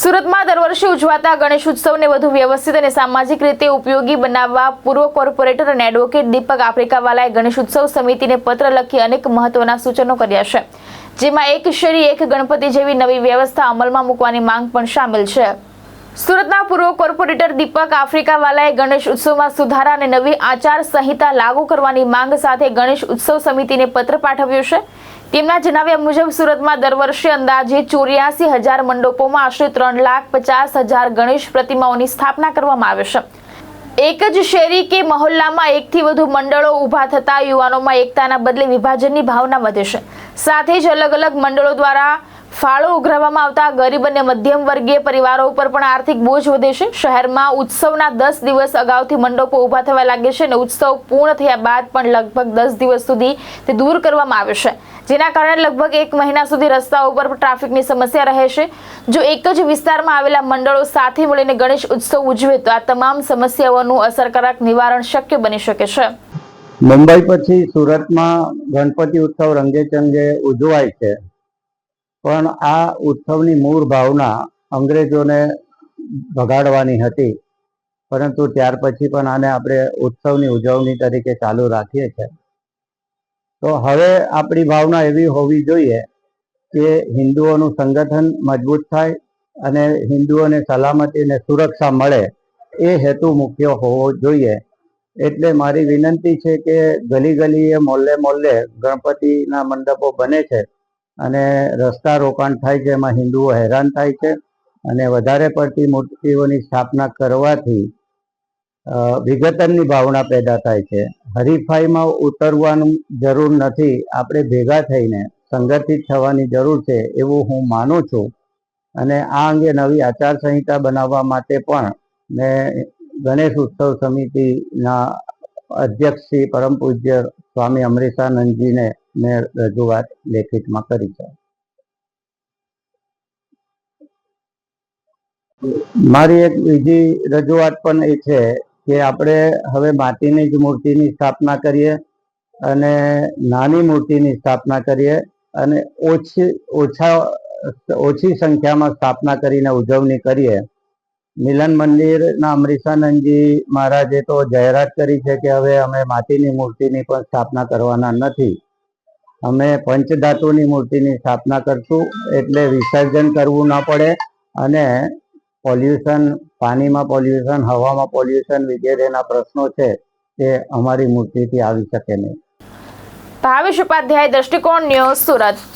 સુરતમાં દર વર્ષે ઉજવાતા ગણેશ ઉત્સવને વધુ વ્યવસ્થિત અને સામાજિક રીતે ઉપયોગી બનાવવા પૂર્વ કોર્પોરેટર અને એડવોકેટ દીપક આફ્રિકાવાલાએ ગણેશ ઉત્સવ સમિતિને પત્ર લખી અનેક મહત્વના સૂચનો કર્યા છે, જેમાં એક શેરી એક ગણપતિ જેવી નવી વ્યવસ્થા અમલમાં મૂકવાની માંગ પણ સામેલ છે। સુરતના પૂર્વ કોર્પોરેટર દીપક આફ્રિકાવાલાએ ગણેશ ઉત્સવમાં સુધારા અને નવી આચાર સંહિતા લાગુ કરવાની માંગ સાથે ગણેશ ઉત્સવ સમિતિને પત્ર પાઠવ્યો છે। તેમના જણાવ્યા મુજબ સુરતમાં દર વર્ષે અંદાજે 84,000 મંડપોમાં આશરે 3,50,000 ગણેશ પ્રતિમાઓની સ્થાપના કરવામાં આવે છે। એક જ શેરી કે મહોલ્લામાં એકથી વધુ મંડળો ઊભા થતા યુવાનોમાં એકતાના બદલે વિભાજનની ભાવના વધે છે। સાથે જ અલગ અલગ મંડળો દ્વારા ફાળો ઉઘરાવવામાં આવતા ગરીબ અને મધ્યમ વર્ગીય પરિવારો ઉપર પણ આર્થિક બોજ વધે છે। શહેરમાં ઉત્સવના 10 દિવસ અગાઉથી મંડપો ઊભા થવા લાગે છે અને ઉત્સવ પૂર્ણ થયા બાદ પણ લગભગ 10 દિવસ સુધી તે દૂર કરવામાં આવે છે, જેના કારણે લગભગ 1 મહિના સુધી રસ્તાઓ પર ટ્રાફિકની સમસ્યા રહે છે। જો એક જ વિસ્તારમાં આવેલા મંડળો સાથે મળીને ગણેશ ઉત્સવ ઉજવે તો આ તમામ સમસ્યાઓનું અસરકારક નિવારણ શક્ય બની શકે છે। મુંબઈ પછી સુરતમાં ગણપતિ ઉત્સવ રંગેચંગે ઉજવાય છે, પણ આ ઉત્સવની મૂળ ભાવના અંગ્રેજોને ભગાડવાની હતી, પરંતુ ત્યાર પછી પણ આને આપણે ઉત્સવની ઉજવણી તરીકે ચાલુ રાખીએ છીએ। તો હવે આપણી ભાવના એવી હોવી જોઈએ કે હિન્દુઓનું સંગઠન મજબૂત થાય અને હિન્દુઓને સલામતી અને સુરક્ષા મળે, એ હેતુ મુખ્ય હોવો જોઈએ। એટલે મારી વિનંતી છે કે ગલી ગલીએ મોહલ્લે મોહલ્લે ગણપતિના મંડપો બને છે અને રસ્તા રોકાણ થાય છે, એમાં હિન્દુઓ હેરાન થાય છે અને વધારે પડતી મૂર્તિઓની સ્થાપના કરવાથી વિઘટનની ભાવના પેદા થાય છે। હરીફાઈમાં ઉતરવાનું જરૂર નથી, આપણે ભેગા થઈને સંગઠિત થવાની જરૂર છે એવું હું માનું છું। અને આ અંગે નવી આચારસંહિતા બનાવવા માટે પણ મેં ગણેશ ઉત્સવ સમિતિના અધ્યક્ષ શ્રી પરમ પૂજ્ય સ્વામી અમરીશાનંદજીને મેં રજૂઆત લેખિતમાં કરી છે। મારી એક બીજી રજૂઆત પણ એ છે કે આપણે હવે માટીની જ મૂર્તિની સ્થાપના કરીએ અને નાની મૂર્તિની સ્થાપના કરીએ અને ઓછી સંખ્યામાં સ્થાપના કરીને ઉજવણી કરીએ। મિલન મંદિરના અમરીશાનંદજી મહારાજે તો જાહેરાત કરી છે કે હવે અમે માટીની મૂર્તિની પણ સ્થાપના કરવાના નથી, અમે પંચધાતુની મૂર્તિની સ્થાપના કરશું, એટલે વિસર્જન કરવું ન પડે અને પોલ્યુશન, પાણીમાં પોલ્યુશન, હવામાં પોલ્યુશન વગેરેના પ્રશ્નો છે તે અમારી મૂર્તિથી આવી શકે નહીં। ભાવેશ ઉપાધ્યાય, દ્રષ્ટિકોણ ન્યૂઝ, સુરત।